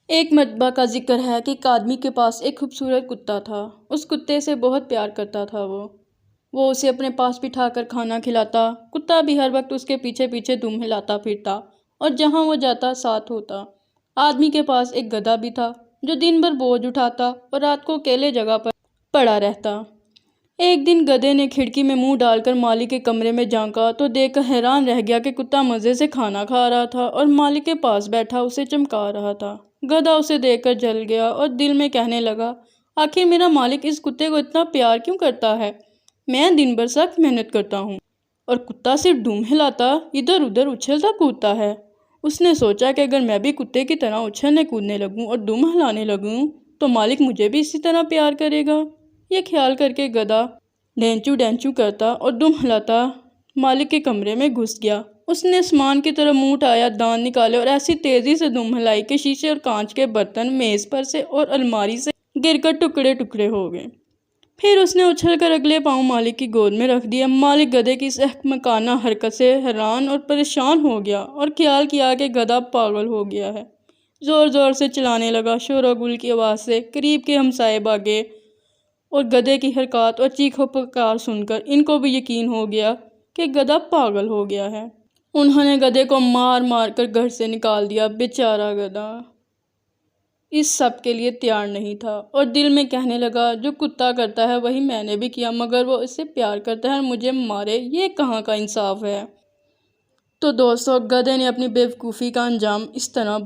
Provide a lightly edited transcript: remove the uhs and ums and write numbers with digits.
ایک مرتبہ کا ذکر ہے کہ ایک آدمی کے پاس ایک خوبصورت کتا تھا۔ اس کتے سے بہت پیار کرتا تھا وہ اسے اپنے پاس بٹھا کر کھانا کھلاتا۔ کتا بھی ہر وقت اس کے پیچھے پیچھے دم ہلاتا پھرتا اور جہاں وہ جاتا ساتھ ہوتا۔ آدمی کے پاس ایک گدھا بھی تھا جو دن بھر بوجھ اٹھاتا اور رات کو اکیلے جگہ پر پڑا رہتا۔ ایک دن گدھے نے کھڑکی میں منہ ڈال کر مالک کے کمرے میں جھانکا تو دیکھ کر حیران رہ گیا کہ کتا مزے سے کھانا کھا رہا تھا اور مالک کے پاس بیٹھا اسے چمکا رہا تھا۔ گدھا اسے دیکھ کر جل گیا اور دل میں کہنے لگا، آخر میرا مالک اس کتے کو اتنا پیار کیوں کرتا ہے؟ میں دن بھر سخت محنت کرتا ہوں اور کتا صرف دم ہلاتا، ادھر ادھر اچھلتا کودتا ہے۔ اس نے سوچا کہ اگر میں بھی کتے کی طرح اچھلنے کودنے لگوں اور دم ہلانے لگوں تو مالک مجھے بھی اسی طرح پیار کرے گا۔ یہ خیال کر کے گدھا ڈینچو ڈینچو کرتا اور دم ہلاتا مالک کے کمرے میں گھس گیا۔ اس نے آسمان کی طرف منہ اٹھایا، دانت نکالے اور ایسی تیزی سے دم ہلائی کہ شیشے اور کانچ کے برتن میز پر سے اور الماری سے گر کر ٹکڑے ٹکڑے ہو گئے۔ پھر اس نے اچھل کر اگلے پاؤں مالک کی گود میں رکھ دیا۔ مالک گدھے کی اس احمقانہ حرکت سے حیران اور پریشان ہو گیا اور خیال کیا کہ گدھا پاگل ہو گیا ہے۔ زور زور سے چلانے لگا، شور و گل کی آواز سے قریب کے ہمسائے بھاگے اور گدھے کی حرکات اور چیخ و پکار سن کر ان کو بھی یقین ہو گیا کہ گدھا پاگل ہو گیا ہے۔ انہوں نے گدھے کو مار مار کر گھر سے نکال دیا۔ بیچارہ گدھا اس سب کے لیے تیار نہیں تھا اور دل میں کہنے لگا، جو کتا کرتا ہے وہی میں نے بھی کیا، مگر وہ اس سے پیار کرتا ہے اور مجھے مارے، یہ کہاں کا انصاف ہے؟ تو دوستو، گدھے نے اپنی بے وقوفی کا انجام اس طرح